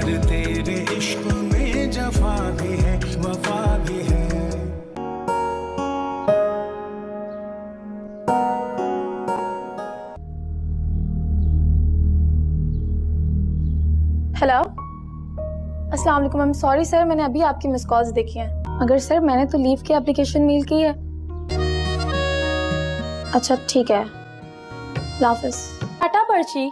यार तेरे इश्क में जफा भी है वफा भी है। हेलो, अस्सलाम वालेकुम। आई एम सॉरी सर, मैंने अभी आपकी मिस कॉल्स देखी हैं। मगर सर मैंने तो लीव की एप्लीकेशन मेल की है। अच्छा ठीक है, लाफिज। टाटा पर्ची,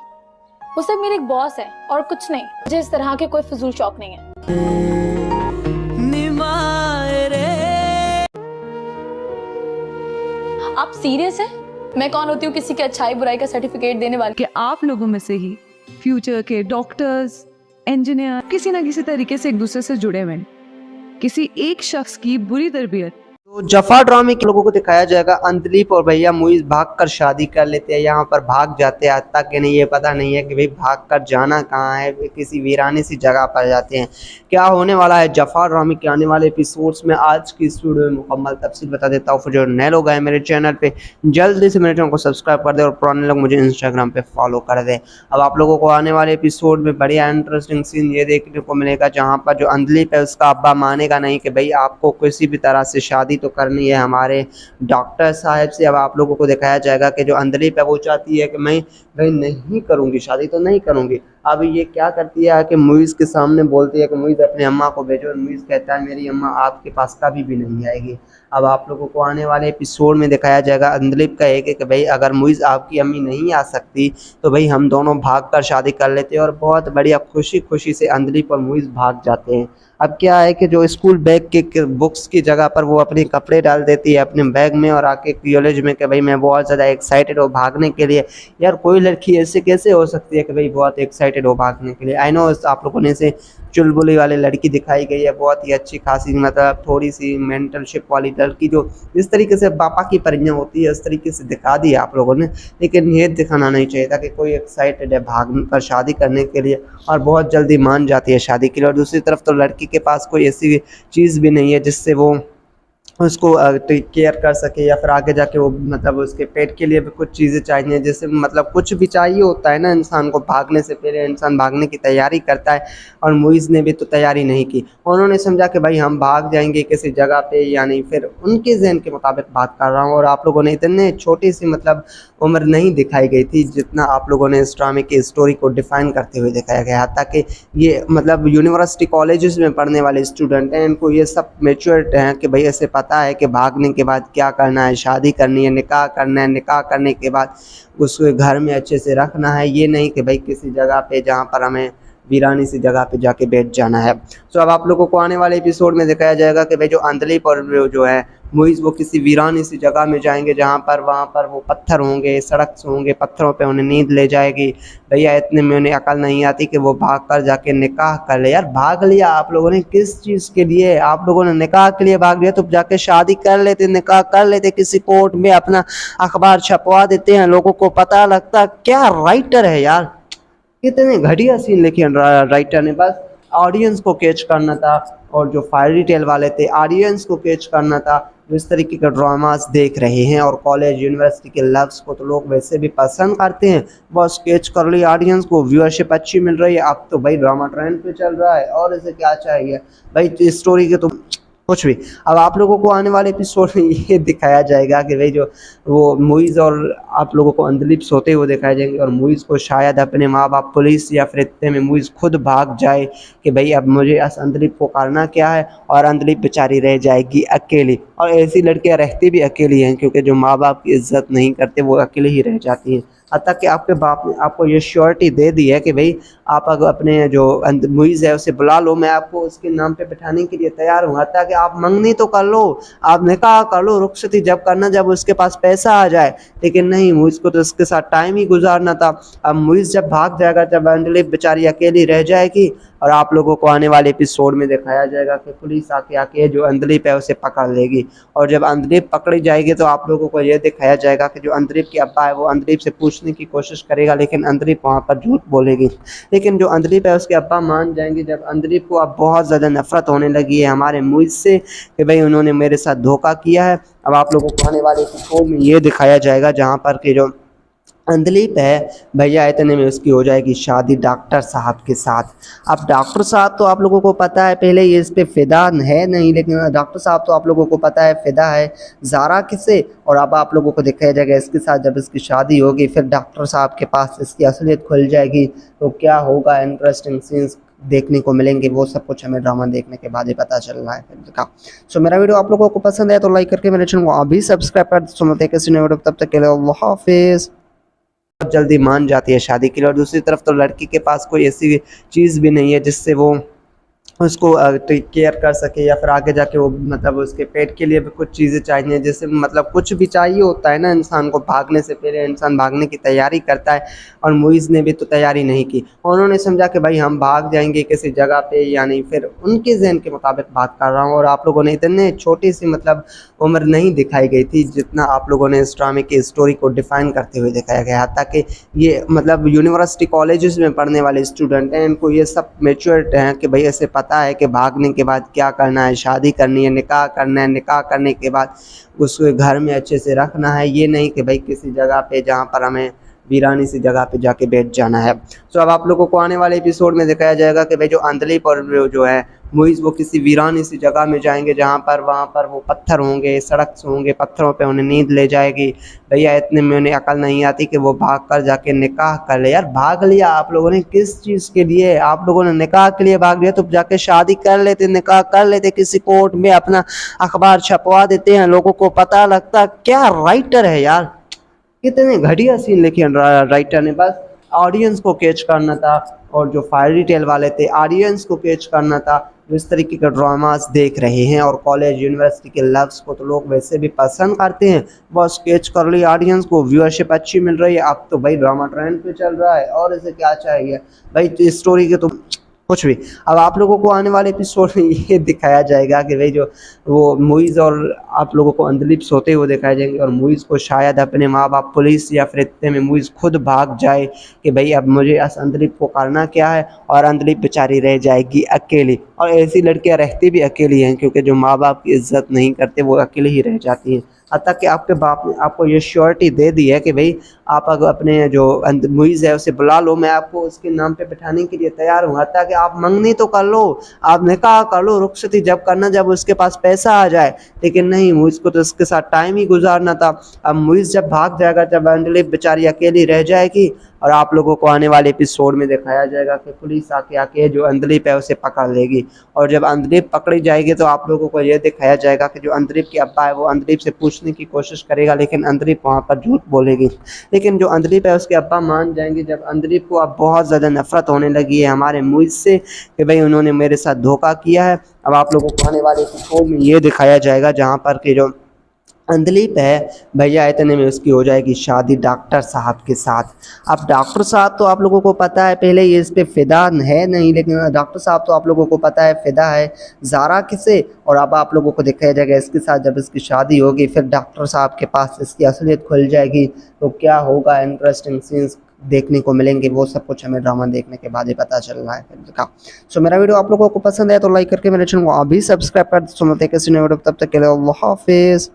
वो सिर्फ मेरे एक बॉस है और कुछ नहीं। मुझे इस तरह के कोई फजूल शौक नहीं है। आप सीरियस हैं? मैं कौन होती हूँ किसी की अच्छाई बुराई का सर्टिफिकेट देने वाली? कि आप लोगों में से ही फ्यूचर के डॉक्टर्स, इंजीनियर किसी ना किसी तरीके से एक दूसरे से जुड़े हुए हैं। किसी एक शख्स की बुरी तरबियत। तो जफा ड्रामे के लोगों को दिखाया जाएगा। अंतलीप और भैया मुइज भागकर शादी कर लेते हैं, यहाँ पर भाग जाते हैं। तक इन्हें ये पता नहीं है कि भाई भागकर जाना कहाँ है, किसी वीरानी सी जगह पर जाते हैं। क्या होने वाला है जफा ड्रामे के आने वाले एपिसोड्स में, आज की इस वीडियो में मुकम्मल तफसील बता देता हूँ। फिर जो नए लोग आए मेरे चैनल पे, जल्दी से मेरे चैनल को सब्सक्राइब कर दे और पुराने लोग मुझे इंस्टाग्राम पे फॉलो कर दे। अब आप लोगों को आने वाले एपिसोड में बढ़िया इंटरेस्टिंग सीन ये देखने को मिलेगा, जहाँ पर जो अंतलीप है उसका अब्बा मानेगा नहीं कि भाई आपको किसी भी तरह से शादी तो करनी है हमारे डॉक्टर साहब से। अब आप लोगों को दिखाया जाएगा कि जो अंतलीप है वो चाहती है कि मैं भाई नहीं करूँगी शादी, तो नहीं करूँगी। अब ये क्या करती है कि मुइज़ के सामने बोलती है कि मुइज़ अपनी अम्मा को भेजो। मुइज़ कहता है मेरी अम्मा आपके पास कभी भी नहीं आएगी। अब आप लोगों को आने वाले एपिसोड में दिखाया जाएगा, अंतलीप कहेगी कि भाई अगर मुइज़ आपकी अम्मी नहीं आ सकती तो भाई हम दोनों भागकर शादी कर लेते हैं। और बहुत बढ़िया खुशी खुशी से अंतलीप और मुइज़ भाग जाते हैं। अब क्या है कि जो स्कूल बैग के बुक्स की जगह पर वो अपने कपड़े डाल देती है अपने बैग में और आके कॉलेज में कि भाई मैं बहुत ज़्यादा एक्साइटेड हो भागने के लिए। यार कोई लड़की ऐसे कैसे हो सकती है कि भाई बहुत एक्साइटेड हो भागने के लिए। आई नो आप लोगों ने से चुलबुली वाली लड़की दिखाई गई है, बहुत ही अच्छी खासी, मतलब थोड़ी सी मेंटलशिप वाली लड़की जो इस तरीके से पापा की परियां होती है इस तरीके से दिखा दी आप लोगों ने। लेकिन ये दिखाना नहीं चाहिए था कि कोई एक्साइटेड है भाग कर शादी करने के लिए और बहुत जल्दी मान जाती है शादी के लिए। और दूसरी तरफ तो लड़की के पास कोई ऐसी चीज़ भी नहीं है जिससे वो उसको टेक केयर कर सके या फिर आगे जाके वो मतलब उसके पेट के लिए भी कुछ चीज़ें चाहिए, जैसे मतलब कुछ भी चाहिए होता है ना इंसान को। भागने से पहले इंसान भागने की तैयारी करता है और मुइज़ ने भी तो तैयारी नहीं की। उन्होंने समझा कि भाई हम भाग जाएंगे किसी जगह पे या नहीं, फिर उनके जहन के मुताबिक बात कर रहा हूँ। और आप लोगों ने इतने छोटी सी मतलब उम्र नहीं दिखाई गई थी जितना आप लोगों ने इस ड्रामे की स्टोरी को डिफ़ाइन करते हुए दिखाया गया, ताकि ये मतलब यूनिवर्सिटी कॉलेजेस में पढ़ने वाले स्टूडेंट हैं, इनको ये सब मैच्योर्ड हैं कि भाई ऐसे पता है कि भागने के बाद क्या करना है, शादी करनी है, निकाह करना है, निकाह करने के बाद उसको घर में अच्छे से रखना है। ये नहीं कि भाई किसी जगह पे जहाँ पर हमें वीरानी सी जगह पे जाके बैठ जाना है। तो अब आप लोगों को आने वाले एपिसोड में दिखाया जाएगा कि भाई जो अंतलीप और जो है मुइज़ वो किसी वीरानी सी जगह में जाएंगे, जहाँ पर वहाँ पर वो पत्थर होंगे, सड़क होंगे, पत्थरों पे उन्हें नींद ले जाएगी। भैया इतने में उन्हें अकल नहीं आती कि वो भाग कर जाके निकाह कर ले। यार भाग लिया आप लोगों ने किस चीज़ के लिए? आप लोगों ने निकाह के लिए भाग लिया तो जाके शादी कर लेते, निकाह कर लेते, किसी कोर्ट में अपना अखबार छपवा देते हैं, लोगों को पता लगता। क्या राइटर है यार, कितने घटिया सीन लिखे राइटर ने। बस ऑडियंस को कैच करना था और जो फायरी टेल वाले थे ऑडियंस को कैच करना था। जो इस तरीके के ड्रामास देख रहे हैं और कॉलेज यूनिवर्सिटी के लव्स को तो लोग वैसे भी पसंद करते हैं, बस कैच कर लिया ऑडियंस को, व्यूअरशिप अच्छी मिल रही है। अब तो भाई ड्रामा ट्रेंड पे चल रहा है और इसे क्या चाहिए भाई, इस स्टोरी के तो कुछ भी। अब आप लोगों को आने वाले एपिसोड में ये दिखाया जाएगा कि भाई जो वो मुइज़ और आप लोगों को अंतलीप सोते हुए दिखाए जाएंगे और मुइज़ को शायद अपने माँ बाप पुलिस या फिर इतने में मुइज़ खुद भाग जाए कि भाई अब मुझे इस अंतलीप को करना क्या है, और अंतलीप बेचारी रह जाएगी अकेली। और ऐसी लड़कियाँ रहती भी अकेली हैं क्योंकि जो माँ बाप की इज्जत नहीं करते वो अकेले ही रह जाती हैं। हत्ता कि आपके बाप ने आपको ये श्योरिटी दे दी है कि भाई आप अगर अपने जो मुइज़ है उसे बुला लो, मैं आपको उसके नाम पे बिठाने के लिए तैयार हूँ। हत्ता कि आप मंगनी तो कर लो, आप निकाह कर लो, रुखसती जब करना जब उसके पास पैसा आ जाए। लेकिन नहीं, मुइज़ को तो उसके साथ टाइम ही गुजारना था। अब मुइज़ जब भाग जाएगा, जब अंतलीप बेचारी अकेली रह जाएगी और आप लोगों को आने वाले एपिसोड में दिखाया जाएगा कि पुलिस आके जो अंतलीप है उसे पकड़ लेगी। और जब अंतलीप पकड़ी जाएगी तो आप लोगों को यह दिखाया जाएगा कि जो अंतलीप के अब्बा है वो अंतलीप से पूछने की कोशिश करेगा, लेकिन अंतलीप वहाँ पर झूठ बोलेगी। लेकिन जो अंतलीप है उसके अब्बा मान जाएंगे। जब अंतलीप को अब बहुत ज़्यादा नफरत होने लगी है हमारे मुइज़ से कि भाई उन्होंने मेरे साथ धोखा किया है। अब आप लोगों को आने वाले एपिसोड में ये दिखाया जाएगा जहाँ पर कि जो अंधलीप है भैया, इतने में उसकी हो जाएगी शादी डॉक्टर साहब के साथ। अब डॉक्टर साहब तो आप लोगों को पता है पहले ये इस पे फिदा है नहीं, लेकिन डॉक्टर साहब तो आप लोगों को पता है फिदा है ज़ारा किसे। और अब आप लोगों को दिखाया जाएगा इसके साथ जब इसकी शादी होगी फिर डॉक्टर साहब के पास इसकी असलियत खुल जाएगी तो क्या होगा, इंटरेस्टिंग सीन्स देखने को मिलेंगे। वो सब कुछ हमें ड्रामा देखने के बाद ही पता चल रहा है फिल्म का। सो मेरा वीडियो आप लोगों को पसंद है तो लाइक करके मेरे चैनल को अभी सब्सक्राइब कर सुनते हैं किसी नए वीडियो, तब तक के लिए अल्लाह हाफिज़। बहुत जल्दी मान जाती है शादी के लिए, और दूसरी तरफ तो लड़की के पास कोई ऐसी चीज़ भी नहीं है जिससे वो उसको टेक केयर कर सके, या फिर आगे जाके वो मतलब उसके पेट के लिए भी कुछ चीज़ें चाहिए, जैसे मतलब कुछ भी चाहिए होता है ना इंसान को, भागने से पहले इंसान भागने की तैयारी करता है। और मुइज़ ने भी तो तैयारी नहीं की, उन्होंने समझा कि भाई हम भाग जाएंगे किसी जगह पे, यानी फिर उनके जहन के मुताबिक बात कर रहा हूँ। और आप लोगों ने इतने छोटी सी मतलब उम्र नहीं दिखाई गई थी जितना आप लोगों ने इस ड्रामे की स्टोरी को डिफ़ाइन करते हुए दिखाया गया, ताकि ये मतलब यूनिवर्सिटी कॉलेजेस में पढ़ने वाले स्टूडेंट हैं, इनको ये सब मैच्योर्ड हैं कि भाई ऐसे पता है कि भागने के बाद क्या करना है, शादी करनी है, निकाह करना है, निकाह करने के बाद उसको घर में अच्छे से रखना है, ये नहीं कि भाई किसी जगह पे जहाँ पर हमें वीरानी सी जगह पे जाके बैठ जाना है। तो अब आप लोगों को आने वाले एपिसोड में दिखाया जाएगा कि भाई जो अंधलीप और जो है मुइज़ वो किसी वीरानी सी जगह में जाएंगे जहाँ पर वहाँ पर वो पत्थर होंगे, सड़क होंगे, पत्थरों पे उन्हें नींद ले जाएगी। भैया इतने में उन्हें अकल नहीं आती कि वो भाग कर जाके निकाह कर ले। यार भाग लिया आप लोगों ने किस चीज़ के लिए, आप लोगों ने निकाह के लिए भाग लिया तो जाके शादी कर लेते, निकाह कर लेते, किसी कोर्ट में अपना अखबार छपवा देते हैं, लोगों को पता लगता। क्या राइटर है यार, कितने घटिया सीन लिखे राइटर ने, बस ऑडियंस को कैच करना था। और जो फायरी टेल वाले थे ऑडियंस को कैच करना था। जो इस तरीके के ड्रामास देख रहे हैं और कॉलेज यूनिवर्सिटी के लव्स को तो लोग वैसे भी पसंद करते हैं, बस कैच कर ली ऑडियंस को, व्यूअरशिप अच्छी मिल रही है। अब तो भाई ड्रामा ट्रेंड पे चल रहा है और इसे क्या चाहिए भाई, इस स्टोरी के तो कुछ भी। अब आप लोगों को आने वाले एपिसोड में ये दिखाया जाएगा कि भाई जो वो मुइज़ और आप लोगों को अंधलीप सोते हुए दिखाए जाएंगे, और मुइज़ को शायद अपने माँ बाप पुलिस या फिर इतने में मुइज़ खुद भाग जाए कि भाई अब मुझे इस अंधलीप को करना क्या है, और अंधलीप बेचारी रह जाएगी अकेली। और ऐसी लड़कियां रहती भी अकेली हैं क्योंकि जो माँ बाप की इज्जत नहीं करते वो अकेले ही रह जाती हैं। हत्ता कि आपके बाप ने आपको ये श्योरिटी दे दी है कि भाई आप अगर अपने जो मुइज़ है उसे बुला लो, मैं आपको उसके नाम पे बिठाने के लिए तैयार हूँ। हत्ता कि आप मंगनी तो कर लो, आप निकाह कर लो, रुखसती जब करना जब उसके पास पैसा आ जाए। लेकिन नहीं, मुइज़ को तो उसके साथ टाइम ही गुजारना था। अब मुइज़ जब भाग जाएगा, जब अंधलीप बेचारी अकेली रह जाएगी, और आप लोगों को आने वाले एपिसोड में दिखाया जाएगा कि पुलिस आके जो अंधलीप है उसे पकड़ लेगी। और जब अंधलीप पकड़ी जाएगी तो आप लोगों को यह दिखाया जाएगा कि जो अंधलीप के अब्बा है वो अंधलीप से पूछने की कोशिश करेगा, लेकिन अंधलीप वहाँ पर झूठ बोलेगी। लेकिन जो अंधलीप है उसके अब्बा मान जाएंगे। जब अंधलीप को अब बहुत ज़्यादा नफरत होने लगी है हमारे मुइज़ से कि भाई उन्होंने मेरे साथ धोखा किया है। अब आप लोगों को आने वाले एपिसोड में ये दिखाया जाएगा जहाँ पर कि जो अंधलीप है भैया, इतने में उसकी हो जाएगी शादी डॉक्टर साहब के साथ। अब डॉक्टर साहब तो आप लोगों को पता है पहले ये इस पे फिदा है नहीं, लेकिन डॉक्टर साहब तो आप लोगों को पता है फिदा है ज़ारा किसे। और अब आप लोगों को दिखाया जाएगा इसके साथ जब इसकी शादी होगी फिर डॉक्टर साहब के पास इसकी असलियत खुल जाएगी तो क्या होगा, इंटरेस्टिंग सीन्स देखने को मिलेंगे। वो सब कुछ हमें ड्रामा देखने के बाद ही पता चल रहा है फिल्म का। सो मेरा वीडियो आप लोगों को पसंद है तो लाइक करके मेरे चैनल को अभी सब्सक्राइब कर सुनते हैं किसी नए वीडियो, तब तक के लिए अल्लाह हाफिज़।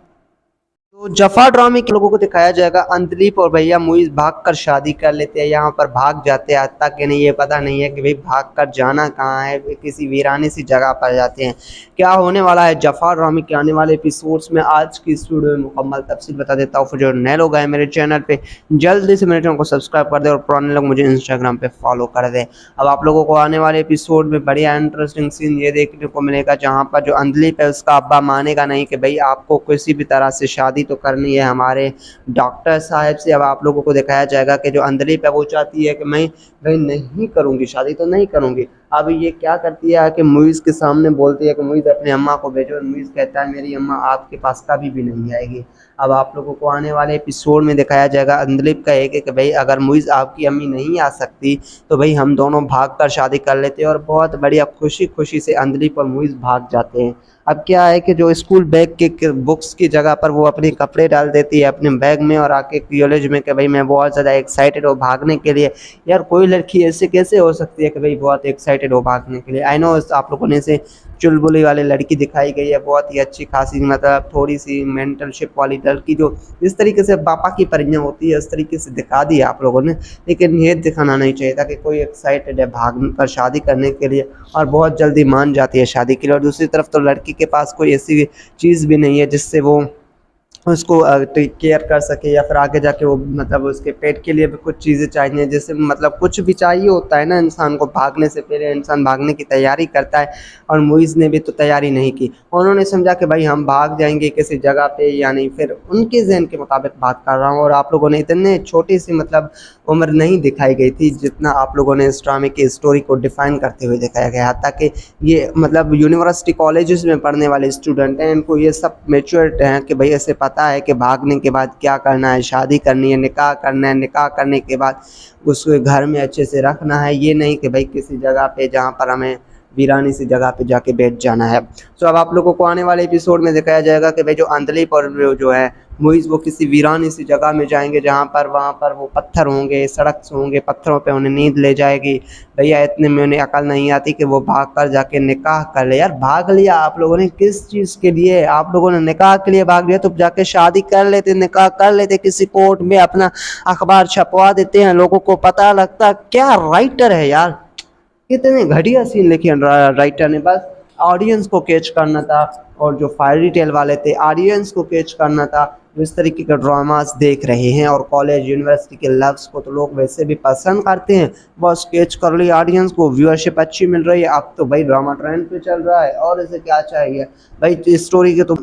तो जफा ड्रामे के लोगों को दिखाया जाएगा अंधलीप और भैया मुइज़ भाग कर शादी कर लेते हैं, यहाँ पर भाग जाते हैं, हत्ता कि नहीं ये पता नहीं है कि भाई भाग कर जाना कहाँ है, किसी वीरानी सी जगह पर जाते हैं। क्या होने वाला है जफा ड्रामे के आने वाले एपिसोड्स में आज की इस वीडियो में मुकम्मल तफसील बता देता हूँ। फिर जो नए लोग आए मेरे चैनल पे जल्दी से मेरे चैनल को सब्सक्राइब कर दे, और पुराने लोग मुझे इंस्टाग्राम पे फॉलो कर दे। अब आप लोगों को आने वाले एपिसोड में बढ़िया इंटरेस्टिंग सीन ये देखने को मिलेगा जहाँ पर जो अंधलीप है उसका अब्बा मानेगा नहीं कि भाई आपको किसी भी तरह से शादी तो करनी है हमारे डॉक्टर साहब से। अब आप लोगों को दिखाया जाएगा कि जो अंधलीप है वो चाहती है कि मैं नहीं करूँगी शादी, तो नहीं करूँगी। अब ये क्या करती है कि मुइज़ के सामने बोलती है कि मुइज़ अपने अम्मा को भेजो। मुइज़ कहता है मेरी अम्मा आपके पास कभी भी नहीं आएगी। अब आप लोगों को आने वाले एपिसोड में दिखाया जाएगा अंधलीप का एक कि भाई अगर मुइज़ आपकी अम्मी नहीं आ सकती तो भाई हम दोनों भाग कर शादी कर लेते हैं। और बहुत बढ़िया खुशी खुशी से अंधलीप और मुइज़ भाग जाते हैं। अब क्या है कि जो स्कूल बैग के बुक्स की जगह पर वो अपने कपड़े डाल देती है अपने बैग में, और आके कॉलेज में कि भाई मैं बहुत ज़्यादा एक्साइटेड हूँ भागने के लिए। यार कोई लड़की ऐसे कैसे हो सकती है कि भाई बहुत एक्साइटेड एक्साइटेड हो भागने के लिए। आई नो आप लोगों ने इसे चुलबुली वाली लड़की दिखाई गई है, बहुत ही अच्छी खासी मतलब थोड़ी सी मेंटलशिप वाली लड़की जो इस तरीके से पापा की परियां होती है उस तरीके से दिखा दी आप लोगों ने, लेकिन ये दिखाना नहीं चाहिए था कि कोई एक्साइटेड है भाग कर शादी करने के लिए और बहुत जल्दी मान जाती है शादी के लिए। और दूसरी तरफ तो लड़की के पास कोई ऐसी चीज़ भी नहीं है जिससे वो उसको टेक केयर कर सके या फिर आगे जाके वो मतलब उसके पेट के लिए भी कुछ चीज़ें चाहिए, जैसे मतलब कुछ भी चाहिए होता है ना इंसान को, भागने से पहले इंसान भागने की तैयारी करता है और मुइज़ ने भी तो तैयारी नहीं की। उन्होंने समझा कि भाई हम भाग जाएंगे किसी जगह पे या नहीं, फिर उनके जहन के मुताबिक बात कर रहा हूँ। और आप लोगों ने इतने छोटी सी मतलब उम्र नहीं दिखाई गई थी जितना आप लोगों ने इस ड्रामे की स्टोरी को डिफ़ाइन करते हुए दिखाया गया, ताकि ये मतलब यूनिवर्सिटी कॉलेजेस में पढ़ने वाले स्टूडेंट हैं, इनको ये सब मैच्योर हैं कि भाई ऐसे पता है कि भागने के बाद क्या करना है, शादी करनी है, निकाह करना है, निकाह करने के बाद उसको घर में अच्छे से रखना है, ये नहीं कि भाई किसी जगह पे जहाँ पर हमें वीरानी सी जगह पे जाके बैठ जाना है। तो अब आप लोगों को आने वाले एपिसोड में दिखाया जाएगा कि भाई जो अंधलीप और जो है मुइज़ वो किसी वीरानी सी जगह में जाएंगे जहाँ पर वहाँ पर वो पत्थर होंगे, सड़क होंगे, पत्थरों पे उन्हें नींद ले जाएगी। भैया इतने में उन्हें अकल नहीं आती कि वो भाग कर जाके निकाह कर ले। यार भाग लिया आप लोगों ने किस चीज़ के लिए? आप लोगों ने निकाह के लिए भाग लिया, तो जाके शादी कर लेते, निकाह कर लेते, किसी कोर्ट में अपना अखबार छपवा देते हैं, लोगों को पता लगता। क्या राइटर है यार, कितने घटिया सीन लिखे राइटर ने, बस ऑडियंस को कैच करना था और जो फायरी टेल वाले थे ऑडियंस को कैच करना था। इस तरीके के ड्रामास देख रहे हैं और कॉलेज यूनिवर्सिटी के लव्स को तो लोग वैसे भी पसंद करते हैं, बस कैच कर ली ऑडियंस को, व्यूअरशिप अच्छी मिल रही है। अब तो भाई ड्रामा ट्रेंड पे चल रहा है और इसे क्या चाहिए भाई, इस स्टोरी के तो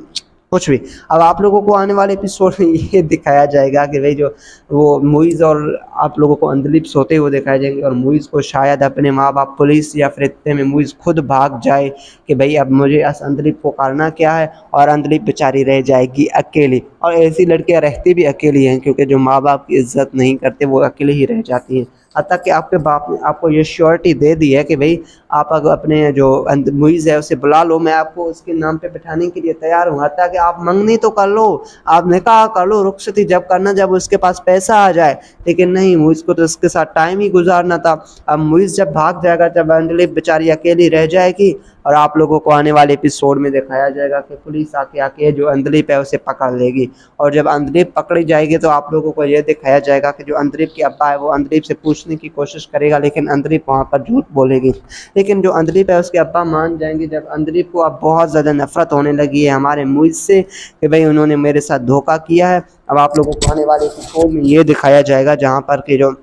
कुछ भी। अब आप लोगों को आने वाले एपिसोड में ये दिखाया जाएगा कि भाई जो वो मुइज़ और आप लोगों को अंधलीप सोते हुए दिखाए जाएंगे और मुइज़ को शायद अपने माँ बाप पुलिस या फिर इतने में मुइज़ खुद भाग जाए कि भाई अब मुझे इस अंधलीप को करना क्या है, और अंधलीप बेचारी रह जाएगी अकेली। और ऐसी लड़कियाँ रहती भी अकेली हैं क्योंकि जो माँ बाप की इज्जत नहीं करते वो अकेले ही रह जाती हैं। हत्ता कि आपके बाप ने आपको ये श्योरिटी दे दी है कि भाई आप अगर अपने जो मुइज़ है उसे बुला लो, मैं आपको उसके नाम पे बिठाने के लिए तैयार हूँ। हत्ता कि आप मंगनी तो कर लो, आप निकाह कर लो, रुखसती जब करना जब उसके पास पैसा आ जाए, लेकिन नहीं, मुइज़ को तो उसके साथ टाइम ही गुजारना था। अब मुइज़ जब भाग जाएगा, जब अंधलीप बेचारी अकेली रह जाएगी और आप लोगों को आने वाले एपिसोड में दिखाया जाएगा कि पुलिस आके जो अंधलीप है उसे पकड़ लेगी। और जब अंधलीप पकड़ी जाएगी तो आप लोगों को यह दिखाया जाएगा कि जो अंधलीप के अब्बा है वो अंधलीप से पूछने की कोशिश करेगा, लेकिन अंधलीप वहाँ पर झूठ बोलेगी। लेकिन जो अंधलीप है उसके अब्बा मान जाएंगे। जब अंधलीप को अब बहुत ज़्यादा नफरत होने लगी है हमारे मुइज़ से कि भाई उन्होंने मेरे साथ धोखा किया है, अब आप लोगों को आने वाले एपिसोड में ये दिखाया जाएगा जहाँ पर कि जो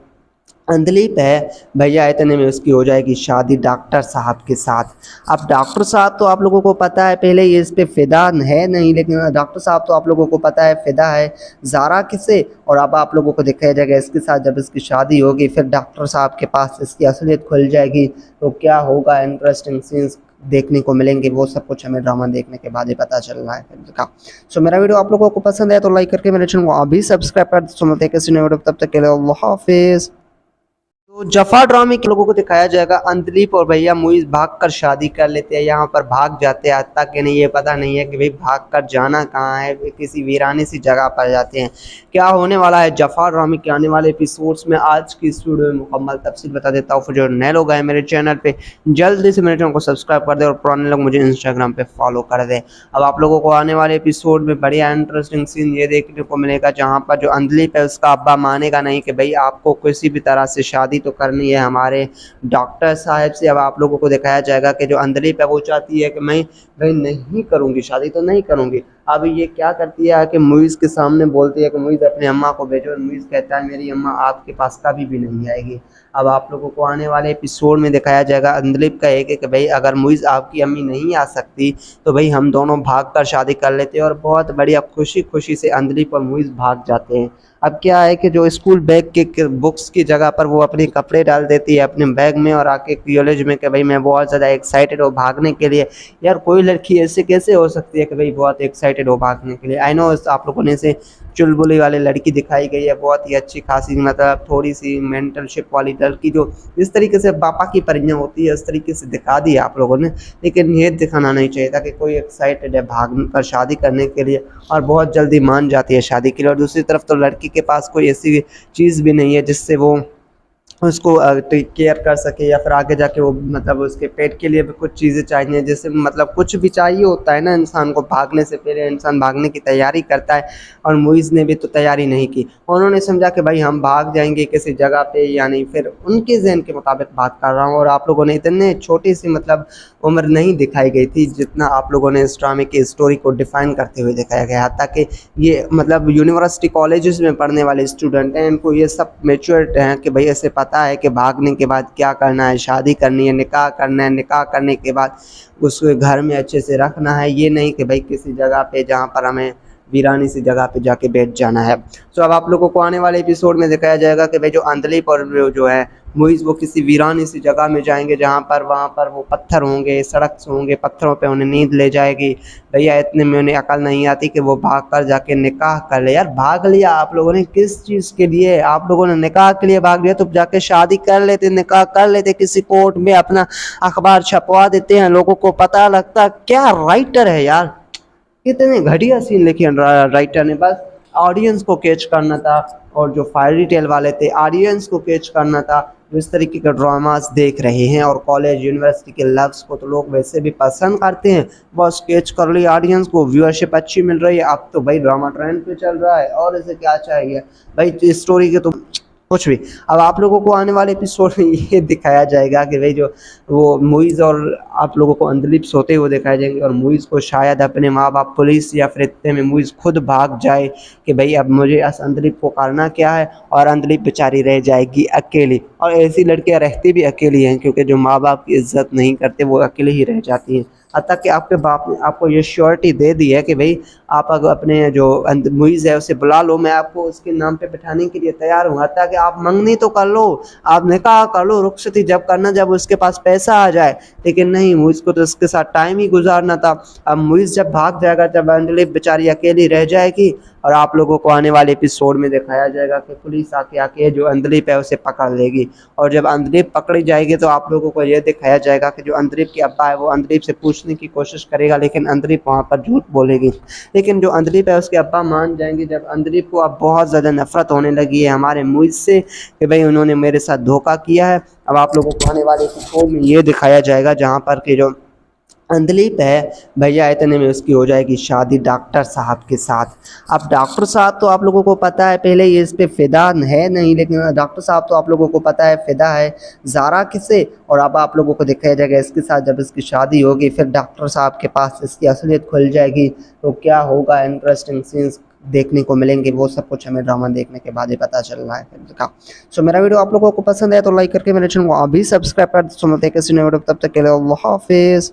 अंधलीप है भैया इतने में उसकी हो जाएगी शादी डॉक्टर साहब के साथ। अब डॉक्टर साहब तो आप लोगों को पता है पहले ये इस पे फिदा है नहीं, लेकिन डॉक्टर साहब तो आप लोगों को पता है फिदा है ज़ारा किसे। और अब आप लोगों को दिखाया जाएगा इसके साथ जब इसकी शादी होगी फिर डॉक्टर साहब के पास इसकी असलियत खुल जाएगी, तो क्या होगा, इंटरेस्टिंग सीन्स देखने को मिलेंगे। वो सब कुछ हमें ड्रामा देखने के बाद ही पता चल रहा है फिल्म का। सो मेरा वीडियो आप लोगों को पसंद है तो लाइक करके मेरे चैनल को अभी सब्सक्राइब कर सुनते हैं किसी नए वीडियो, तब तक के लिए अल्लाह हाफिज़। तो जफा ड्रामे के लोगों को दिखाया जाएगा अंधलीप और भैया मुइज़ भाग कर शादी कर लेते हैं, यहाँ पर भाग जाते हैं, तक इन्हें ये पता नहीं है कि भाई भाग कर जाना कहाँ है, किसी वीरानी सी जगह पर जाते हैं। क्या होने वाला है जफा ड्रामे के आने वाले एपिसोड्स में आज की इस वीडियो में मुकम्मल तफसील बता देता हूँ। फिर जो नए लोग आए मेरे चैनल पे जल्दी से मेरे चैनल को सब्सक्राइब कर दे और पुराने लोग मुझे इंस्टाग्राम पे फॉलो कर दे। अब आप लोगों को आने वाले एपिसोड में बढ़िया इंटरेस्टिंग सीन ये देखने को मिलेगा जहाँ पर जो अंधलीप है उसका अब्बा मानेगा नहीं कि भाई आपको किसी भी तरह से शादी तो करनी है हमारे डॉक्टर साहब से। अब आप लोगों को दिखाया जाएगा कि जो अंधलीप है वो चाहती है कि मैं भाई नहीं करूँगी शादी, तो नहीं करूँगी। अब ये क्या करती है कि मुइज़ के सामने बोलती है कि मुइज़ अपने अम्मा को भेजो, मुइज़ कहता है मेरी अम्मा आपके पास कभी भी नहीं आएगी। अब आप लोगों को आने वाले एपिसोड में दिखाया जाएगा अंधलीप का एक कि भाई अगर मुइज़ आपकी अम्मी नहीं आ सकती तो भाई हम दोनों भाग कर शादी कर लेते हैं। और बहुत बढ़िया खुशी खुशी से अंधलीप और मुइज़ भाग जाते हैं। अब क्या है कि जो स्कूल बैग के बुक्स की जगह पर वो अपने कपड़े डाल देती है अपने बैग में और आके कॉलेज में कि भाई मैं बहुत ज़्यादा एक्साइटेड हूँ भागने के लिए। यार कोई लड़की ऐसे कैसे हो सकती है कि भाई बहुत एक्साइटेड हो भागने के लिए। आई नो आप लोगों ने इसे चुलबुली वाली लड़की दिखाई गई है, बहुत ही अच्छी खासी मतलब थोड़ी सी मेंटलशिप वाली लड़की जो इस तरीके से पापा की परियां होती है उस तरीके से दिखा दी आप लोगों ने, लेकिन ये दिखाना नहीं चाहिए था कि कोई एक्साइटेड है भाग कर शादी करने के लिए और बहुत जल्दी मान जाती है शादी के लिए। और दूसरी तरफ तो लड़की के पास कोई ऐसी चीज़ भी नहीं है जिससे वो उसको टेक केयर कर सके, या फिर आगे जाके वो मतलब उसके पेट के लिए भी कुछ चीज़ें चाहिए, जैसे मतलब कुछ भी चाहिए होता है ना इंसान को, भागने से पहले इंसान भागने की तैयारी करता है। और मुइज़ ने भी तो तैयारी नहीं की, उन्होंने समझा कि भाई हम भाग जाएंगे किसी जगह पे या नहीं, फिर उनके जहन के मुताबिक बात कर रहा हूँ। और आप लोगों ने इतने छोटी सी मतलब उम्र नहीं दिखाई गई थी जितना आप लोगों ने इस ड्रामे की स्टोरी को डिफ़ाइन करते हुए दिखाया गया, ताकि ये मतलब यूनिवर्सिटी कॉलेजेस में पढ़ने वाले स्टूडेंट हैं, इनको ये सब मैच्योर हैं कि भाई ऐसे पता है कि भागने के बाद क्या करना है, शादी करनी है, निकाह करना है, निकाह करने के बाद उसको घर में अच्छे से रखना है, ये नहीं कि भाई किसी जगह पे जहाँ पर हमें वीरानी सी जगह पे जाके बैठ जाना है। तो अब आप लोगों को आने वाले एपिसोड में दिखाया जाएगा कि भाई जो अंधलीप और जो है मुइज़ वो किसी वीरानी सी जगह में जाएंगे, जहाँ पर वहाँ पर वो पत्थर होंगे, सड़क होंगे, पत्थरों पे उन्हें नींद ले जाएगी। भैया इतने में उन्हें अकल नहीं आती कि वो भाग कर जाके निकाह कर ले। यार भाग लिया आप लोगों ने किस चीज़ के लिए? आप लोगों ने निकाह के लिए भाग लिया, तो जाके शादी कर लेते, निकाह कर लेते, किसी कोर्ट में अपना अखबार छपवा देते हैं, लोगों को पता लगता। क्या राइटर है यार, कितने घटिया सीन लिखे राइटर ने। बस ऑडियंस को कैच करना था, और जो फायरी टेल वाले थे ऑडियंस को कैच करना था। जो इस तरीके के ड्रामास देख रहे हैं और कॉलेज यूनिवर्सिटी के लव्स को तो लोग वैसे भी पसंद करते हैं, बस कैच कर ली ऑडियंस को, व्यूअरशिप अच्छी मिल रही है। अब तो भाई ड्रामा ट्रेंड पे चल रहा है, और इसे क्या चाहिए भाई स्टोरी के तो कुछ भी। अब आप लोगों को आने वाले एपिसोड में ये दिखाया जाएगा कि भाई जो वो मुइज़ और आप लोगों को अंधलीप सोते हुए दिखाए जाएंगे, और मुइज़ को शायद अपने माँ बाप पुलिस या फिर इतने में मुइज़ खुद भाग जाए कि भाई अब मुझे इस अंधलीप को करना क्या है, और अंधलीप बेचारी रह जाएगी अकेली। और ऐसी लड़कियां रहती भी अकेली हैं, क्योंकि जो माँ बाप की इज्जत नहीं करते वो अकेले ही रह जाती हैं। हत्ता कि आपके बाप ने आपको ये श्योरिटी दे दी है कि भाई आप अगर अपने जो मुइज़ है उसे बुला लो, मैं आपको उसके नाम पे बिठाने के लिए तैयार हूँ। हत्ता कि आप मंगनी तो कर लो, आप निकाह कर लो, रुखसती जब करना जब उसके पास पैसा आ जाए। लेकिन नहीं, मुइज़ को तो उसके साथ टाइम ही गुजारना था। अब मुइज़ जब भाग जाएगा, जब अंधलीप बेचारी अकेली रह जाएगी, और आप लोगों को आने वाले एपिसोड में दिखाया जाएगा कि पुलिस आके जो अंधलीप है उसे पकड़ लेगी। और जब अंधलीप पकड़ी जाएगी तो आप लोगों को यह दिखाया जाएगा कि जो अंधलीप के अब्बा है वो अंधलीप से पूछने की कोशिश करेगा, लेकिन अंधलीप वहाँ पर झूठ बोलेगी। लेकिन जो अंधलीप है उसके अब्बा मान जाएंगे। जब अंधलीप को अब बहुत ज़्यादा नफरत होने लगी है हमारे मुइज़ से कि भाई उन्होंने मेरे साथ धोखा किया है, अब आप लोगों को आने वाले एपिसोड में ये दिखाया जाएगा जहाँ पर कि जो अंधलीप है भैया इतने में उसकी हो जाएगी शादी डॉक्टर साहब के साथ। अब डॉक्टर साहब तो आप लोगों को पता है पहले ये इस पे फिदा है नहीं, लेकिन डॉक्टर साहब तो आप लोगों को पता है फिदा है ज़ारा किसे। और अब आप लोगों को दिखाया जाएगा इसके साथ जब इसकी शादी होगी, फिर डॉक्टर साहब के पास इसकी असलियत खुल जाएगी, तो क्या होगा, इंटरेस्टिंग सीन्स देखने को मिलेंगे। वो सब कुछ हमें ड्रामा देखने के बाद ही पता चल रहा है फिल्म का। सो मेरा वीडियो आप लोगों को पसंद है तो लाइक करके मेरे चैनल को अभी सब्सक्राइब कर सुनते हैं किसी नए वीडियो, तब तक के लिए अल्लाह हाफिज़।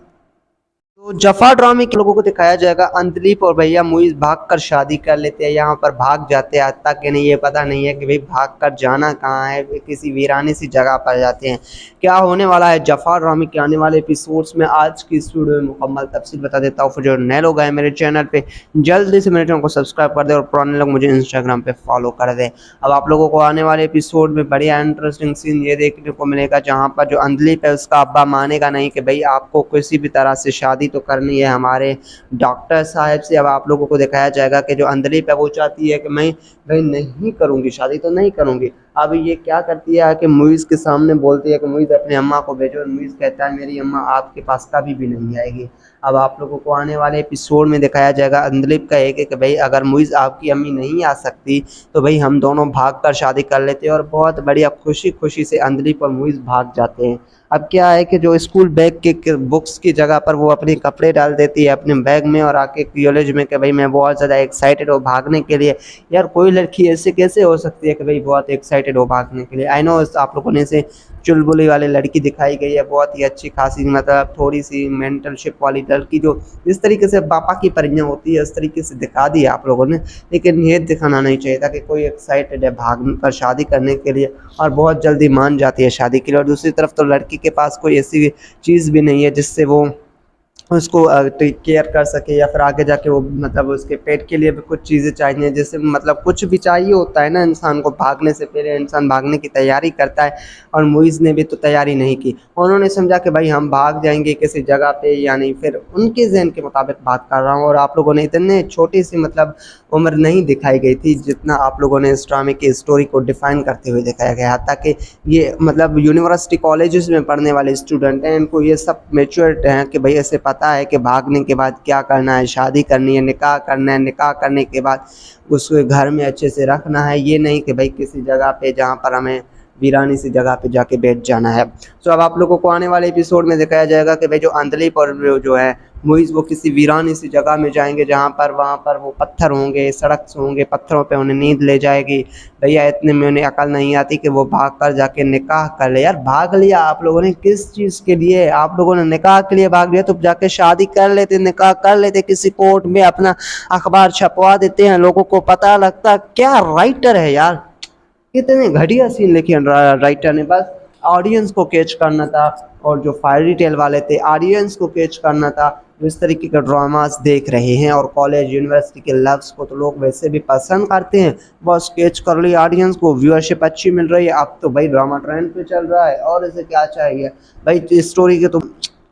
तो जफा ड्रामे के लोगों को दिखाया जाएगा अंधलीप और भैया मुइज़ भागकर शादी कर लेते हैं, यहाँ पर भाग जाते हैं, तक इन्हें ये पता नहीं है कि भाई भागकर जाना कहाँ है, किसी वीरानी सी जगह पर जाते हैं। क्या होने वाला है जफा ड्रामे के आने वाले एपिसोड्स में, आज की इस वीडियो में मुकम्मल तफसील बता देता हूँ। फिर जो नए लोग आए मेरे चैनल पे जल्दी से मेरे चैनल को सब्सक्राइब कर दे, और पुराने लोग मुझे इंस्टाग्राम पे फॉलो कर दे। अब आप लोगों को आने वाले एपिसोड में बढ़िया इंटरेस्टिंग सीन ये देखने को मिलेगा जहाँ पर जो अंधलीप है उसका अब्बा मानेगा नहीं कि भाई आपको किसी भी तरह से शादी तो करनी है हमारे डॉक्टर साहब से। अब आप लोगों को दिखाया जाएगा कि जो अंधलीप है वो चाहती है कि मैं भाई नहीं करूँगी शादी, तो नहीं करूँगी। अब ये क्या करती है कि मुइज़ के सामने बोलती है कि मुइज़ अपने अम्मा को भेजो। मुइज़ कहता है मेरी अम्मा आपके पास कभी भी नहीं आएगी। अब आप लोगों को आने वाले एपिसोड में दिखाया जाएगा अंधलीप का एक कि भाई अगर मुइज़ आपकी अम्मी नहीं आ सकती तो भाई हम दोनों भागकर शादी कर लेते हैं, और बहुत बढ़िया खुशी खुशी से अंधलीप और मुइज़ भाग जाते हैं। अब क्या है कि जो स्कूल बैग के बुक्स की जगह पर वो अपने कपड़े डाल देती है अपने बैग में, और आके कॉलेज में कि भाई मैं बहुत ज़्यादा एक्साइटेड हूँ भागने के लिए। यार कोई लड़की ऐसे कैसे हो सकती है कि भाई बहुत एक्साइटेड हो भागने के लिए। आई नो आप लोगों ने इसे चुलबुली वाली लड़की दिखाई गई है, बहुत ही अच्छी खासी मतलब थोड़ी सी मेंटलशिप वाली लड़की जो इस तरीके से पापा की परियां होती है उस तरीके से दिखा दी आप लोगों ने। लेकिन ये दिखाना नहीं चाहिए था कि कोई एक्साइटेड है भाग कर शादी करने के लिए और बहुत जल्दी मान जाती है शादी के लिए, और दूसरी तरफ तो लड़की के पास कोई ऐसी चीज़ भी नहीं है जिससे वो उसको टेक केयर कर सके, या फिर आगे जाके वो मतलब उसके पेट के लिए भी कुछ चीज़ें चाहिए, जैसे मतलब कुछ भी चाहिए होता है ना इंसान को, भागने से पहले इंसान भागने की तैयारी करता है। और मुइज़ ने भी तो तैयारी नहीं की, उन्होंने समझा कि भाई हम भाग जाएंगे किसी जगह पे, यानी फिर उनके जहन के मुताबिक बात कर रहा हूँ। और आप लोगों ने इतने छोटी सी मतलब उम्र नहीं दिखाई गई थी जितना आप लोगों ने इस ड्रामे की स्टोरी को डिफ़ाइन करते हुए दिखाया गया, ताकि ये मतलब यूनिवर्सिटी कॉलेजेस में पढ़ने वाले स्टूडेंट हैं, इनको ये सब मैच्योर्ड हैं कि भाई ऐसे पता है कि भागने के बाद क्या करना है, शादी करनी है, निकाह करना है, निकाह करने के बाद उसको घर में अच्छे से रखना है, ये नहीं कि भाई किसी जगह पे जहाँ पर हमें वीरानी सी जगह पे जाके बैठ जाना है। तो अब आप लोगों को आने वाले एपिसोड में दिखाया जाएगा कि भाई जो अंधलीप और जो है मुइज़ वो किसी वीरानी सी जगह में जाएंगे, जहाँ पर वहाँ पर वो पत्थर होंगे, सड़क होंगे, पत्थरों पे उन्हें नींद ले जाएगी। भैया इतने में उन्हें अकल नहीं आती कि वो भाग कर जाके निकाह कर ले। यार भाग लिया आप लोगों ने किस चीज़ के लिए? आप लोगों ने निकाह के लिए भाग लिया, तो जाके शादी कर लेते, निकाह कर लेते, किसी कोर्ट में अपना अखबार छपवा देते हैं, लोगों को पता लगता। क्या राइटर है यार, कितने घटिया सीन लिखे राइटर ने। बस ऑडियंस को कैच करना था, और जो फायरी टेल वाले थे ऑडियंस को कैच करना था। जो इस तरीके के ड्रामास देख रहे हैं और कॉलेज यूनिवर्सिटी के लव्स को तो लोग वैसे भी पसंद करते हैं, बस कैच कर ली ऑडियंस को, व्यूअरशिप अच्छी मिल रही है। अब तो भाई ड्रामा ट्रेंड पे चल रहा है, और इसे क्या चाहिए भाई स्टोरी के तो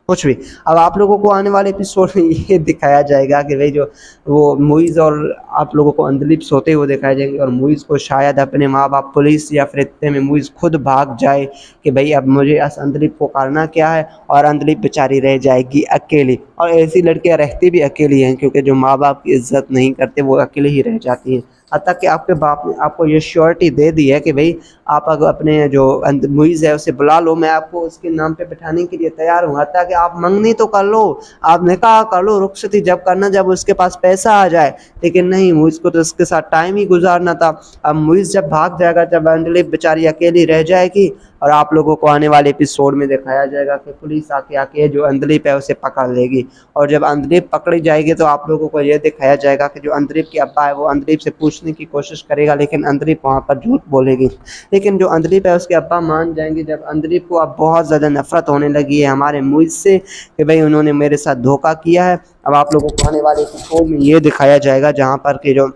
कुछ भी। अब आप लोगों को आने वाले एपिसोड में ये दिखाया जाएगा कि भाई जो वो मुइज़ और आप लोगों को अंधलीप सोते हुए दिखाए जाएंगे, और मुइज़ को शायद अपने माँ बाप पुलिस या फिर इतने में मुइज़ खुद भाग जाए कि भाई अब मुझे इस अंधलीप को करना क्या है, और अंधलीप बेचारी रह जाएगी अकेली। और ऐसी लड़कियां रहती भी अकेली हैं, क्योंकि जो माँ बाप की इज्जत नहीं करते वो अकेले ही रह जाती हैं। हत्ता कि आपके बाप ने आपको ये श्योरिटी दे दी है कि भाई आप अगर अपने जो मुइज़ है उसे बुला लो, मैं आपको उसके नाम पे बिठाने के लिए तैयार हूँ। हत्ता कि आप मंगनी तो कर लो, आप निकाह कर लो, रुखसती जब करना जब उसके पास पैसा आ जाए। लेकिन नहीं, मुइज़ को तो उसके साथ टाइम ही गुजारना था। अब मुइज़ जब भाग जाएगा, जब अंधलीप बेचारी अकेली रह जाएगी, और आप लोगों को आने वाले एपिसोड में दिखाया जाएगा कि पुलिस आके जो अंधलीप है उसे पकड़ लेगी। और जब अंधलीप पकड़ी जाएगी तो आप लोगों को यह दिखाया जाएगा कि जो अंधलीप के अब्बा है वो अंधलीप से पूछने की कोशिश करेगा, लेकिन अंधलीप वहाँ पर झूठ बोलेगी। लेकिन जो अंधलीप है उसके अब्बा मान जाएंगे। जब अंधलीप को अब बहुत ज़्यादा नफरत होने लगी है हमारे मुइज़ से कि भाई उन्होंने मेरे साथ धोखा किया है। अब आप लोगों को आने वाले एपिसोड में ये दिखाया जाएगा जहाँ पर कि जो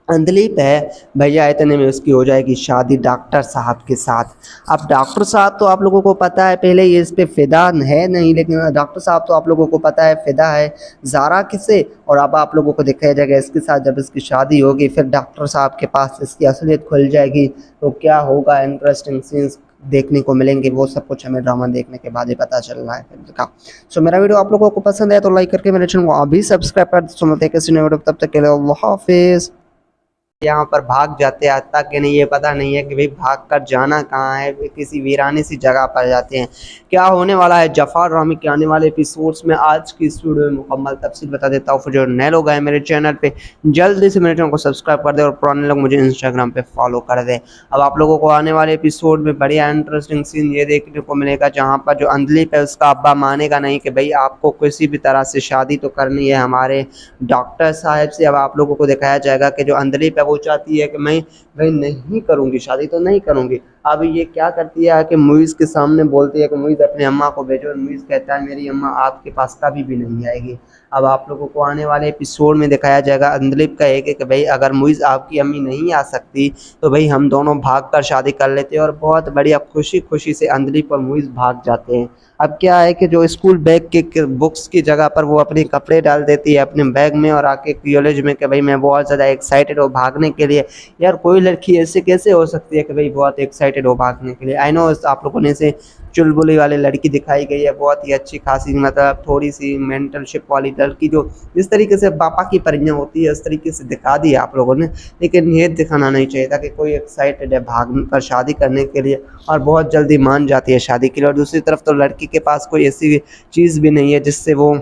अंधलीप है भैया इतने में उसकी हो जाएगी शादी डॉक्टर साहब के साथ। अब डॉक्टर साहब तो आप लोगों को पता है पहले ये इस पे फ़िदा है नहीं, लेकिन डॉक्टर साहब तो आप लोगों को पता है फ़िदा है ज़ारा किसे। और अब आप लोगों को दिखाया जाएगा इसके साथ जब इसकी शादी होगी फिर डॉक्टर साहब के पास इसकी असलियत खुल जाएगी, तो क्या होगा, इंटरेस्टिंग सीन्स देखने को मिलेंगे। वो सब कुछ हमें ड्रामा देखने के बाद ही पता चल रहा है फिल्म का। सो मेरा वीडियो आप लोगों को पसंद है तो लाइक करके मेरे चैनल को अभी सब्सक्राइब कर दो। मिलते हैं किसी नए वीडियो, तब तक के लिए अल्लाह हाफिज़। यहाँ पर भाग जाते हैं तक कि नहीं ये पता नहीं है कि भाई भाग कर जाना कहाँ है, किसी वीरानी सी जगह पर जाते हैं। क्या होने वाला है जफ़ार ड्रामे के आने वाले एपिसोड्स में आज की इस वीडियो में मुकम्मल तफसील बता देता हूँ। फिर जो नए लोग आए मेरे चैनल पे जल्दी से मेरे चैनल को सब्सक्राइब कर दे, और पुराने लोग मुझे इंस्टाग्राम पे फॉलो कर दे। अब आप लोगों को आने वाले एपिसोड में बढ़िया इंटरेस्टिंग सीन ये देखने को मिलेगा जहाँ पर जो अंधलीप है उसका अब्बा मानेगा नहीं कि भाई आपको किसी भी तरह से शादी तो करनी है हमारे डॉक्टर साहब से। अब आप लोगों को दिखाया जाएगा कि जो अंधलीप है वो चाहती है कि मैं भाई नहीं करूँगी शादी, तो नहीं करूँगी। अब ये क्या करती है कि मुइज़ के सामने बोलती है कि मुइज़ अपने अम्मा को भेजो। मुइज़ कहता है मेरी अम्मा आपके पास कभी भी नहीं आएगी। अब आप लोगों को आने वाले एपिसोड में दिखाया जाएगा अंधलीप का एक कि भाई अगर मुइज़ आपकी अम्मी नहीं आ सकती तो भाई हम दोनों भाग कर शादी कर लेते हैं। और बहुत बढ़िया खुशी खुशी से अंधलीप और मुइज़ भाग जाते हैं। अब क्या है कि जो स्कूल बैग के बुक्स की जगह पर वो अपने कपड़े डाल देती है अपने बैग में, और आके कॉलेज में कि भाई मैं बहुत ज़्यादा एक्साइटेड हूँ भागने के लिए। यार कोई लड़की ऐसे कैसे हो सकती है कि भाई बहुत एक्साइटेड हो भागने के लिए। आई नो आप लोगों ने इसे चुलबुली वाली लड़की दिखाई गई है, बहुत ही अच्छी खासी मतलब थोड़ी सी मेंटलशिप वाली लड़की जो जिस तरीके से पापा की परियां होती है उस तरीके से दिखा दी आप लोगों ने। लेकिन ये दिखाना नहीं चाहिए था कि कोई एक्साइटेड है भाग कर शादी करने के लिए और बहुत जल्दी मान जाती है शादी के लिए। और दूसरी तरफ तो लड़की के पास कोई ऐसी चीज़ भी नहीं है जिससे वो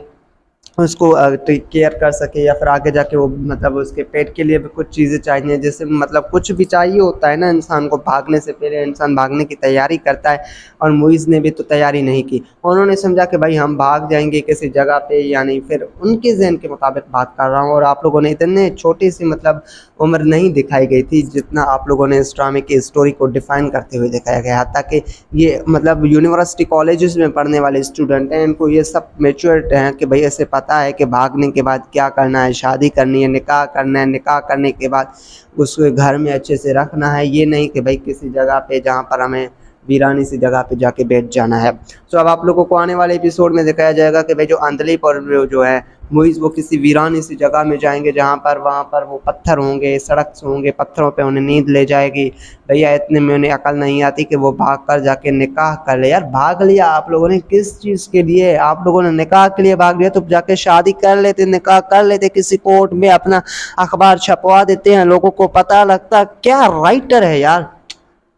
उसको टेक केयर कर सके, या फिर आगे जाके वो मतलब उसके पेट के लिए भी कुछ चीज़ें चाहिए, जैसे मतलब कुछ भी चाहिए होता है ना इंसान को, भागने से पहले इंसान भागने की तैयारी करता है। और मुइज़ ने भी तो तैयारी नहीं की, उन्होंने समझा कि भाई हम भाग जाएंगे किसी जगह पे या नहीं, फिर उनके जहन के मुताबिक बात कर रहा हूँ। और आप लोगों ने इतने छोटी सी मतलब उम्र नहीं दिखाई गई थी जितना आप लोगों ने इस ड्रामे की स्टोरी को डिफ़ाइन करते हुए दिखाया गया, ताकि ये मतलब यूनिवर्सिटी कॉलेजेस में पढ़ने वाले स्टूडेंट हैं, इनको ये सब मैच्योर्ड हैं कि भाई ऐसे पता है कि भागने के बाद क्या करना है, शादी करनी है, निकाह करना है, निकाह करने के बाद उसको घर में अच्छे से रखना है, ये नहीं कि भाई किसी जगह पे जहाँ पर हमें वीरानी सी जगह पे जाके बैठ जाना है। तो अब आप लोगों को आने वाले एपिसोड में दिखाया जाएगा कि भाई जो अंधलीप और जो है मुइज़ वो किसी वीरानी सी जगह में जाएंगे, जहाँ पर वहाँ पर वो पत्थर होंगे, सड़क होंगे, पत्थरों पे उन्हें नींद ले जाएगी। भैया इतने में उन्हें अकल नहीं आती कि वो भाग कर जाके निकाह कर ले। यार भाग लिया आप लोगों ने किस चीज़ के लिए? आप लोगों ने निकाह के लिए भाग लिया, तो जाके शादी कर लेते, निकाह कर लेते, किसी कोर्ट में अपना अखबार छपवा देते हैं, लोगों को पता लगता। क्या राइटर है यार,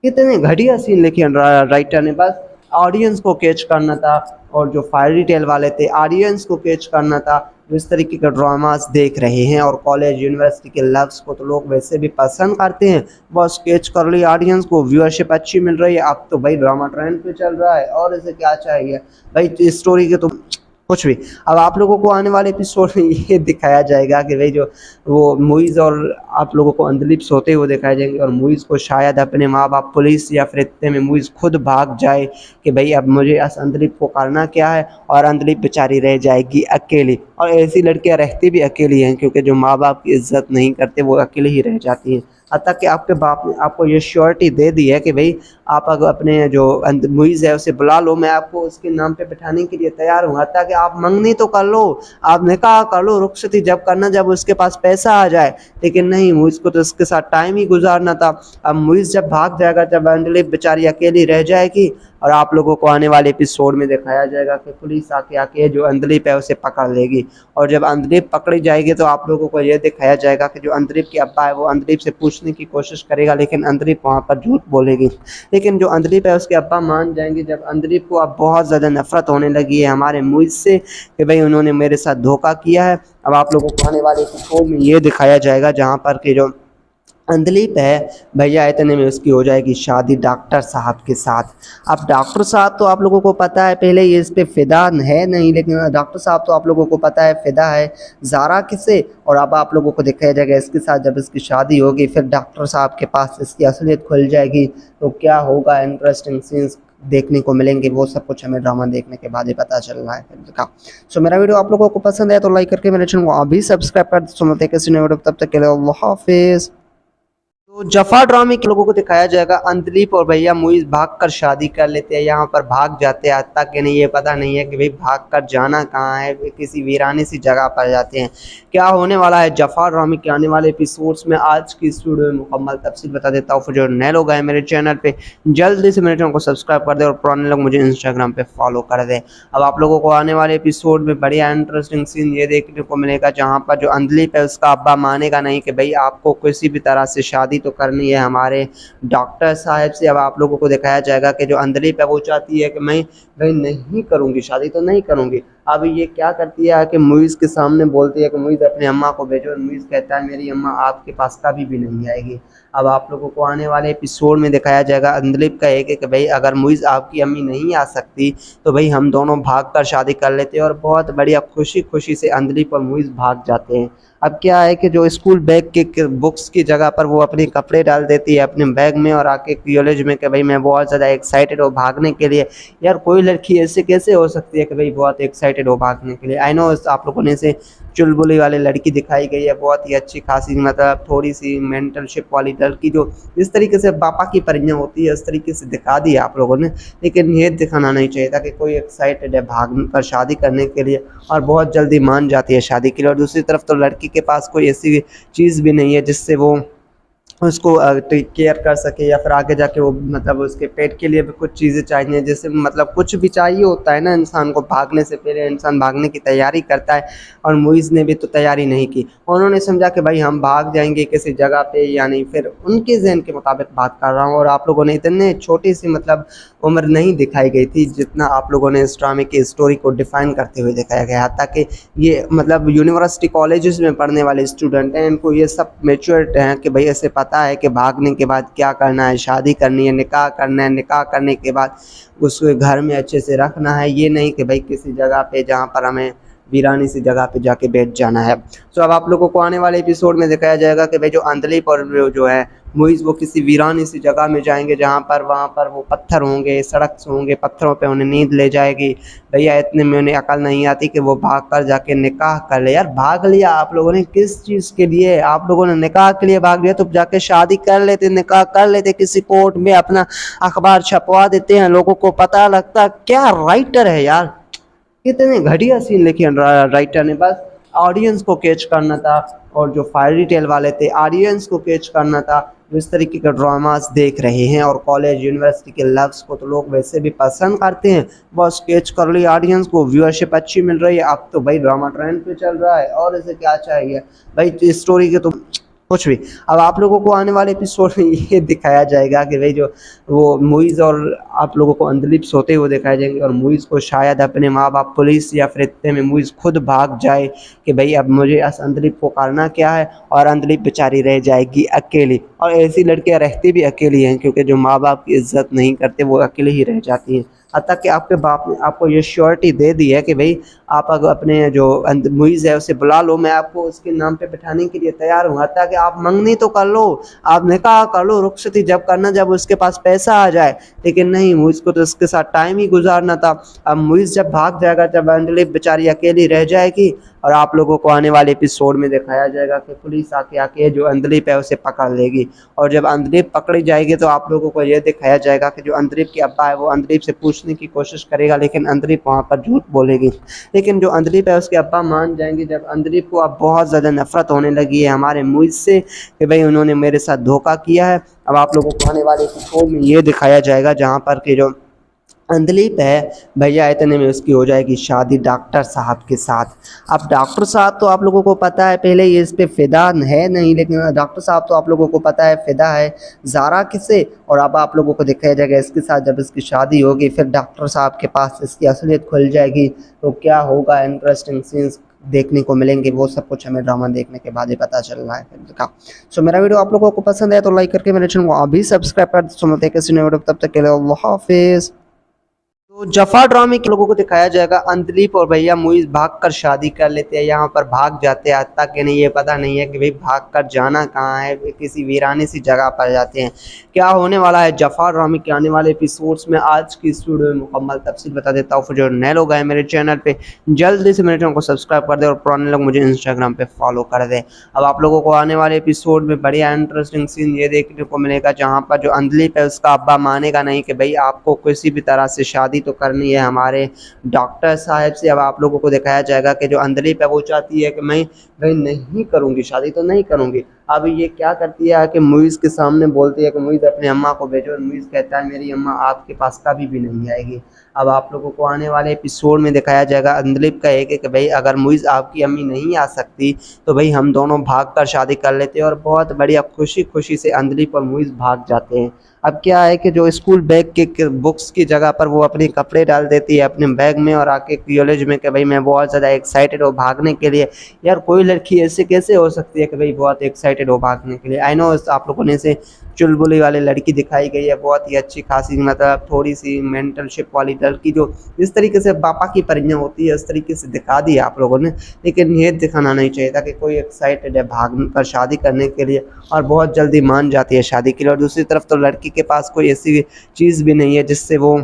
कितने घटिया सीन लिखे राइटर ने। बस ऑडियंस को कैच करना था, और जो फायरी टेल वाले थे ऑडियंस को कैच करना था। जो इस तरीके के ड्रामास देख रहे हैं और कॉलेज यूनिवर्सिटी के लव्स को तो लोग वैसे भी पसंद करते हैं, बस कैच कर ली ऑडियंस को, व्यूअरशिप अच्छी मिल रही है। अब तो भाई ड्रामा ट्रेंड पे चल रहा है, और इसे क्या चाहिए भाई स्टोरी के तो कुछ भी। अब आप लोगों को आने वाले एपिसोड में ये दिखाया जाएगा कि भाई जो वो मुइज़ और आप लोगों को अंधलीप सोते हुए दिखाए जाएंगे, और मुइज़ को शायद अपने माँ बाप पुलिस या फिर इतने में मुइज़ खुद भाग जाए कि भाई अब मुझे इस अंधलीप को करना क्या है, और अंधलीप बेचारी रह जाएगी अकेली। और ऐसी लड़कियां रहती भी अकेली हैं, क्योंकि जो माँ बाप की इज्जत नहीं करते वो अकेले ही रह जाती हैं। हत्ता कि आपके बाप ने आपको ये श्योरिटी दे दी है कि भाई आप अगर अपने जो मुइज़ है उसे बुला लो, मैं आपको उसके नाम पे बिठाने के लिए तैयार हूँ। हत्ता कि आप मंगनी तो कर लो, आप निकाह कर लो, रुखसती जब करना जब उसके पास पैसा आ जाए। लेकिन नहीं, मुइज़ को तो उसके साथ टाइम ही गुजारना था। अब मुइज़ जब भाग जाएगा, जब अंधलीप बेचारी अकेली रह जाएगी, और आप लोगों को आने वाले एपिसोड में दिखाया जाएगा कि पुलिस आके जो अंधलीप है उसे पकड़ लेगी। और जब अंधलीप पकड़ी जाएगी तो आप लोगों को यह दिखाया जाएगा कि जो अंधलीप के अब्बा है वो अंधलीप से पूछने की कोशिश करेगा, लेकिन अंधलीप वहाँ पर झूठ बोलेगी। लेकिन जो अंधलीप है उसके अब्बा मान जाएंगे। जब अंधलीप को अब बहुत ज़्यादा नफरत होने लगी है हमारे मुइज़ से कि भाई उन्होंने मेरे साथ धोखा किया है, अब आप लोगों को आने वाले एपिसोड में ये दिखाया जाएगा जहाँ पर कि जो अंधलीप है भैया इतने में उसकी हो जाएगी शादी डॉक्टर साहब के साथ। अब डॉक्टर साहब तो आप लोगों को पता है पहले ये इस पे फिदा है नहीं, लेकिन डॉक्टर साहब तो आप लोगों को पता है फिदा है ज़ारा किसे। और अब आप लोगों को दिखाया जाएगा इसके साथ जब इसकी शादी होगी, फिर डॉक्टर साहब के पास इसकी असलियत खुल जाएगी, तो क्या होगा, इंटरेस्टिंग सीन्स देखने को मिलेंगे। वो सब कुछ हमें ड्रामा देखने के बाद ही पता चल रहा है फिल्म का। सो मेरा वीडियो आप लोगों को पसंद है तो लाइक करके मेरे चैनल को अभी सब्सक्राइब कर दो। मिलते हैं किसी नए वीडियो, तब तक के लिए अल्लाह हाफिज़। तो जफा ड्रामे के लोगों को दिखाया जाएगा अंधलीप और भैया मुइज़ भागकर शादी कर लेते हैं, यहाँ पर भाग जाते हैं, तक कि नहीं ये पता नहीं है कि भाई भागकर जाना कहाँ है, किसी वीरानी सी जगह पर जाते हैं। क्या होने वाला है जफा ड्रामे के आने वाले एपिसोड्स में, आज की इस वीडियो में मुकम्मल तफसील बता देता हूँ। फिर जो नए लोग आए मेरे चैनल पे जल्दी से मेरे चैनल को सब्सक्राइब कर दे, और पुराने लोग मुझे इंस्टाग्राम पे फॉलो कर दे। अब आप लोगों को आने वाले एपिसोड में बढ़िया इंटरेस्टिंग सीन ये देखने को मिलेगा जहाँ पर जो अंधलीप है उसका अब्बा मानेगा नहीं कि भाई आपको किसी भी तरह से शादी तो करनी है हमारे डॉक्टर साहब से। अब आप लोगों को दिखाया जाएगा कि जो अंधलीप है वो चाहती है कि मैं नहीं करूँगी शादी, तो नहीं करूँगी। अब ये क्या करती है कि मुइज़ के सामने बोलती है कि मुइज़ अपनी अम्मा को भेजो। मुइज़ कहता है मेरी अम्मा आपके पास कभी भी नहीं आएगी। अब आप लोगों को आने वाले एपिसोड में दिखाया जाएगा अंधलीप का एक कि भाई अगर मुइज़ आपकी अम्मी नहीं आ सकती तो भाई हम दोनों भागकर शादी कर लेते हैं, और बहुत बढ़िया खुशी खुशी से अंधलीप और मुइज़ भाग जाते हैं। अब क्या है कि जो स्कूल बैग के बुक्स की जगह पर वो अपने कपड़े डाल देती है अपने बैग में, और आके कॉलेज में कि भाई मैं बहुत ज़्यादा एक्साइटेड हूँ भागने के लिए। यार कोई लड़की ऐसे कैसे हो सकती है कि भाई बहुत एक्साइटेड हो भागने के लिए। आई नो आप लोगों ने इसे चुलबुली वाली लड़की दिखाई गई है, बहुत ही अच्छी खासी मतलब थोड़ी सी मेंटलशिप वाली लड़की, जो इस तरीके से पापा की परियां होती है उस तरीके से दिखा दी आप लोगों ने। लेकिन ये दिखाना नहीं चाहिए था कि कोई एक्साइटेड है भाग कर शादी करने के लिए, और बहुत जल्दी मान जाती है शादी के लिए। और दूसरी तरफ तो लड़की के पास कोई ऐसी चीज़ भी नहीं है जिससे वो उसको टेक केयर कर सके, या फिर आगे जाके वो मतलब उसके पेट के लिए भी कुछ चीज़ें चाहिए, जैसे मतलब कुछ भी चाहिए होता है ना इंसान को, भागने से पहले इंसान भागने की तैयारी करता है। और मुइज़ ने भी तो तैयारी नहीं की, उन्होंने समझा कि भाई हम भाग जाएंगे किसी जगह पे, यानी फिर उनके जहन के मुताबिक बात कर रहा हूँ। और आप लोगों ने इतने छोटी सी मतलब उम्र नहीं दिखाई गई थी जितना आप लोगों ने इस ड्रामे की स्टोरी को डिफ़ाइन करते हुए दिखाया गया, ताकि ये मतलब यूनिवर्सिटी कॉलेजेस में पढ़ने वाले स्टूडेंट हैं, इनको ये सब मैच्योर्ड हैं कि भाई ऐसे पता है कि भागने के बाद क्या करना है, शादी करनी है, निकाह करना है, निकाह करने के बाद उसको घर में अच्छे से रखना है, ये नहीं कि भाई किसी जगह पे जहाँ पर हमें वीरानी सी जगह पे जाके बैठ जाना है। तो अब आप लोगों को आने वाले एपिसोड में दिखाया जाएगा कि भाई जो अंधलीप और जो है मुइज़ वो किसी वीरानी सी जगह में जाएंगे, जहाँ पर वहाँ पर वो पत्थर होंगे, सड़क होंगे, पत्थरों पे उन्हें नींद ले जाएगी। भैया इतने में उन्हें अकल नहीं आती कि वो भाग कर जाके निकाह कर ले। यार भाग लिया आप लोगों ने किस चीज़ के लिए? आप लोगों ने निकाह के लिए भाग लिया, तो जाके शादी कर लेते, निकाह कर लेते, किसी कोर्ट में अपना अखबार छपवा देते हैं, लोगों को पता लगता। क्या राइटर है यार, कितने घटिया सीन लिखे राइटर ने, बस ऑडियंस को कैच करना था। और जो फायरी टेल वाले थे ऑडियंस को कैच करना था। जो इस तरीके के ड्रामास देख रहे हैं और कॉलेज यूनिवर्सिटी के लव्स को तो लोग वैसे भी पसंद करते हैं, बस कैच कर ली ऑडियंस को, व्यूअरशिप अच्छी मिल रही है। अब तो भाई ड्रामा ट्रेंड पे चल रहा है और इसे क्या चाहिए भाई, स्टोरी के तो कुछ भी। अब आप लोगों को आने वाले एपिसोड में ये दिखाया जाएगा कि भाई जो वो मुइज़ और आप लोगों को अंधलीप सोते हुए दिखाए जाएंगे, और मुइज़ को शायद अपने माँ बाप पुलिस या फिर इतने में मुइज़ खुद भाग जाए कि भाई अब मुझे इस अंधलीप को करना क्या है, और अंधलीप बेचारी रह जाएगी अकेली। और ऐसी लड़कियां रहती भी अकेली हैं, क्योंकि जो माँ बाप की इज्जत नहीं करते वो अकेले ही रह जाती हैं। हत्ता कि आपके बाप ने आपको ये श्योरिटी दे दी है कि भाई आप अगर अपने जो मुइज़ है उसे बुला लो, मैं आपको उसके नाम पे बिठाने के लिए तैयार हूँ। हत्ता कि आप मंगनी तो कर लो, आप निकाह कर लो, रुखसती जब करना जब उसके पास पैसा आ जाए। लेकिन नहीं, मुइज़ को तो उसके साथ टाइम ही गुजारना था। अब मुइज़ जब भाग जाएगा, जब अंधलीप बेचारी अकेली रह जाएगी, और आप लोगों को आने वाले एपिसोड में दिखाया जाएगा कि पुलिस आके जो अंधलीप है उसे पकड़ लेगी। और जब अंधलीप पकड़ी जाएगी तो आप लोगों को यह दिखाया जाएगा कि जो अंधलीप के अब्बा है वो अंधलीप से पूछने की कोशिश करेगा, लेकिन अंधलीप वहाँ पर झूठ बोलेगी। लेकिन जो अंधलीप है उसके अब्बा मान जाएंगे। जब अंधलीप को अब बहुत ज़्यादा नफरत होने लगी है हमारे मुइज़ से कि भाई उन्होंने मेरे साथ धोखा किया है। अब आप लोगों को आने वाले एपिसोड में ये दिखाया जाएगा जहाँ पर कि जो अंधलीप है भैया इतने में उसकी हो जाएगी शादी डॉक्टर साहब के साथ। अब डॉक्टर साहब तो आप लोगों को पता है पहले ये इस पे फ़िदा है नहीं, लेकिन डॉक्टर साहब तो आप लोगों को पता है फ़िदा है ज़ारा किसे। और अब आप लोगों को दिखाया जाएगा इसके साथ जब इसकी शादी होगी फिर डॉक्टर साहब के पास इसकी असलियत खुल जाएगी, तो क्या होगा, इंटरेस्टिंग सीन्स देखने को मिलेंगे। वो सब कुछ हमें ड्रामा देखने के बाद ही पता चल रहा है फिल्म का। सो मेरा वीडियो आप लोगों को पसंद है तो लाइक करके मेरे चैनल को अभी सब्सक्राइब कर दो। कैसे वीडियो तब तक के लिए अल्लाह हाफिज़। तो जफा ड्रामे के लोगों को दिखाया जाएगा अंधलीप और भैया मुइज़ भागकर शादी कर लेते हैं, यहाँ पर भाग जाते हैं। तक कि नहीं ये पता नहीं है कि भाई भागकर जाना कहाँ है, किसी वीरानी सी जगह पर जाते हैं। क्या होने वाला है जफा ड्रामे के आने वाले एपिसोड्स में आज की इस वीडियो में मुकम्मल तफसील बता देता हूँ। फिर जो नए लोग आए मेरे चैनल पे जल्दी से मेरे चैनल को सब्सक्राइब कर दे और पुराने लोग मुझे इंस्टाग्राम पे फॉलो कर दे। अब आप लोगों को आने वाले एपिसोड में बढ़िया इंटरेस्टिंग सीन ये देखने को मिलेगा जहाँ पर जो अंधलीप है उसका अब्बा मानेगा नहीं कि भाई आपको किसी भी तरह से शादी तो करनी है हमारे डॉक्टर साहब से। अब आप लोगों को दिखाया जाएगा कि जो अंधलीप है वो चाहती है कि मैं भाई नहीं करूँगी शादी, तो नहीं करूँगी। अब ये क्या करती है कि मुइज़ के सामने बोलती है कि मुइज़ अपने अम्मा को भेजो, और मुइज़ कहता है मेरी अम्मा आपके पास कभी भी नहीं आएगी। अब आप लोगों को आने वाले एपिसोड में दिखाया जाएगा अंधलीप का एक कि भाई अगर मुइज़ आपकी अम्मी नहीं आ सकती तो भाई हम दोनों भाग कर शादी कर लेते हैं। और बहुत बढ़िया खुशी खुशी से अंधलीप और मुइज़ भाग जाते हैं। अब क्या है कि जो स्कूल बैग के बुक्स की जगह पर वो अपने कपड़े डाल देती है अपने बैग में और आके कॉलेज में कि भाई मैं बहुत ज़्यादा एक्साइटेड हूँ भागने के लिए। यार कोई लड़की ऐसे कैसे हो सकती है कि भाई बहुत एक्साइटेड हो भागने के लिए। आई नो आप लोगों ने से चुलबुली वाली लड़की दिखाई गई है, बहुत ही अच्छी खासी मतलब थोड़ी सी मेंटलशिप वाली लड़की जो इस तरीके से पापा की परियां होती है इस तरीके से दिखा दी आप लोगों ने। लेकिन ये दिखाना नहीं चाहिए था कि कोई एक्साइटेड है भाग कर शादी करने के लिए और बहुत जल्दी मान जाती है शादी के लिए। और दूसरी तरफ तो लड़की के पास कोई ऐसी चीज़ भी नहीं है जिससे वो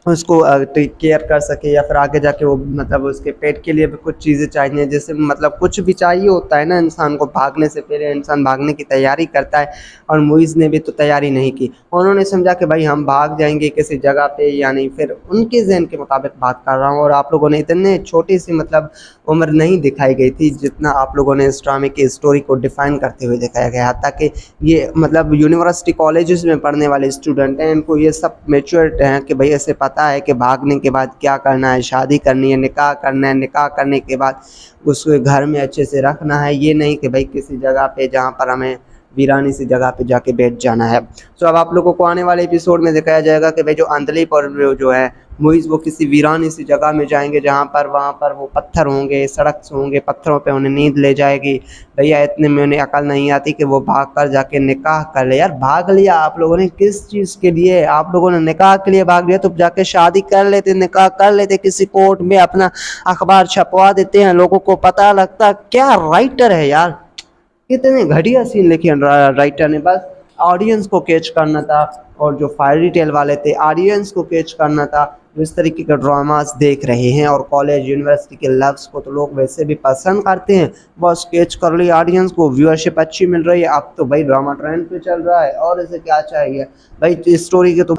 उसको टेक केयर कर सके, या फिर आगे जाके वो मतलब उसके पेट के लिए भी कुछ चीज़ें चाहिए, जैसे मतलब कुछ भी चाहिए होता है ना इंसान को, भागने से पहले इंसान भागने की तैयारी करता है। और मुइज़ ने भी तो तैयारी नहीं की, उन्होंने समझा कि भाई हम भाग जाएंगे किसी जगह पे या नहीं, फिर उनके जहन के मुताबिक बात कर रहा हूँ। और आप लोगों ने इतने छोटी सी मतलब उम्र नहीं दिखाई गई थी जितना आप लोगों ने इस ड्रामे की स्टोरी को डिफ़ाइन करते हुए दिखाया गया, ताकि ये मतलब यूनिवर्सिटी कॉलेजेस में पढ़ने वाले स्टूडेंट हैं, इनको ये सब मैच्योर हैं कि भाई ऐसे पता है कि भागने के बाद क्या करना है, शादी करनी है, निकाह करना है, निकाह करने के बाद उसको घर में अच्छे से रखना है, ये नहीं कि भाई किसी जगह पे जहाँ पर हमें वीरानी सी जगह पे जाके बैठ जाना है। सो अब आप लोगों को आने वाले एपिसोड में दिखाया जाएगा कि भाई जो अंधलीप और जो है मुइज़ वो किसी वीरानी सी जगह में जाएंगे, जहाँ पर वहाँ पर वो पत्थर होंगे, सड़क होंगे, पत्थरों पे उन्हें नींद ले जाएगी। भैया इतने में उन्हें अकल नहीं आती कि वो भाग कर जाके निकाह कर ले। यार भाग लिया आप लोगों ने किस चीज़ के लिए? आप लोगों ने निकाह के लिए भाग लिया, तो जाके शादी कर लेते, निकाह कर लेते, किसी कोर्ट में अपना अखबार छपवा देते हैं, लोगों को पता लगता। क्या राइटर है यार, कितने घटिया सीन लिखे राइटर ने। बस ऑडियंस को कैच करना था, और जो फायरी टेल वाले थे ऑडियंस को कैच करना था। जो इस तरीके के ड्रामास देख रहे हैं और कॉलेज यूनिवर्सिटी के लव्स को तो लोग वैसे भी पसंद करते हैं, बस कैच कर ली ऑडियंस को, व्यूअरशिप अच्छी मिल रही है। अब तो भाई ड्रामा ट्रेंड पे चल रहा है, और इसे क्या चाहिए भाई, इस स्टोरी के तो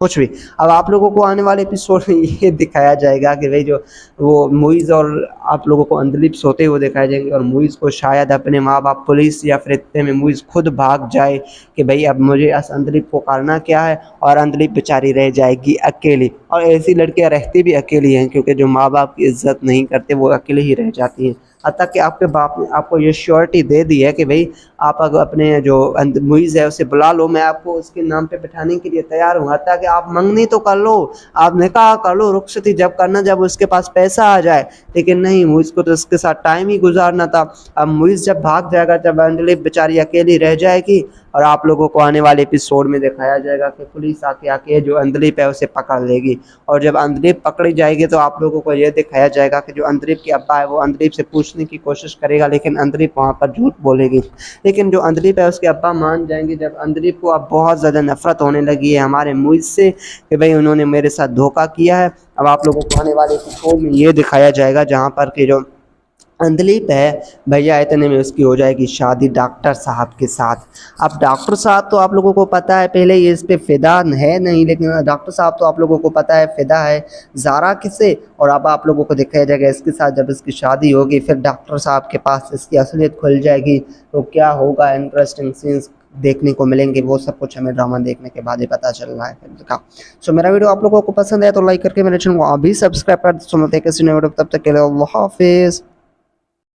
कुछ भी। अब आप लोगों को आने वाले एपिसोड में ये दिखाया जाएगा कि भाई जो वो मुइज़ और आप लोगों को अंधलीप सोते हुए दिखाए जाएंगे, और मुइज़ को शायद अपने माँ बाप पुलिस या फिर इतने में मुइज़ खुद भाग जाए कि भाई अब मुझे इस अंधलीप को करना क्या है, और अंधलीप बेचारी रह जाएगी अकेली। और ऐसी लड़कियां रहती भी अकेली हैं, क्योंकि जो माँ बाप की इज्जत नहीं करते वो अकेले ही रह जाती हैं। हत्ता कि आपके बाप ने आपको ये श्योरिटी दे दी है कि भाई आप अगर अपने जो मुइज़ है उसे बुला लो, मैं आपको उसके नाम पे बिठाने के लिए तैयार हूँ। हत्ता कि आप मंगनी तो कर लो, आप निकाह कर लो, रुखसती जब करना जब उसके पास पैसा आ जाए। लेकिन नहीं, मुइज़ को तो उसके साथ टाइम ही गुजारना था। अब मुइज़ जब भाग जाएगा, जब अंधलीप बेचारी अकेली रह जाएगी, और आप लोगों को आने वाले एपिसोड में दिखाया जाएगा कि पुलिस आके जो अंधलीप है उसे पकड़ लेगी। और जब अंधलीप पकड़ी जाएगी तो आप लोगों को यह दिखाया जाएगा कि जो अंधलीप के अब्बा है वो अंधलीप से पूछने की कोशिश करेगा, लेकिन अंधलीप वहाँ पर झूठ बोलेगी। लेकिन जो अंधलीप है उसके अब्बा मान जाएंगे। जब अंधलीप को अब बहुत ज़्यादा नफरत होने लगी है हमारे मुइज़ से कि भाई उन्होंने मेरे साथ धोखा किया है, अब आप लोगों को आने वाले एपिसोड में ये दिखाया जाएगा, जहाँ पर कि जो अंधलीप है भैया इतने में उसकी हो जाएगी शादी डॉक्टर साहब के साथ। अब डॉक्टर साहब तो आप लोगों को पता है पहले ये इस पे फिदा है नहीं, लेकिन डॉक्टर साहब तो आप लोगों को पता है फिदा है ज़ारा किसे। और अब आप लोगों को दिखाया जाएगा इसके साथ जब इसकी शादी होगी, फिर डॉक्टर साहब के पास इसकी असलियत खुल जाएगी, तो क्या होगा, इंटरेस्टिंग सीन्स देखने को मिलेंगे। वो सब कुछ हमें ड्रामा देखने के बाद ही पता चल रहा है का। सो मेरा वीडियो आप लोगों को पसंद है तो लाइक करके मेरे चैनल को अभी सब्सक्राइब कर दो। तब तक के लिए अल्लाह हाफिज़।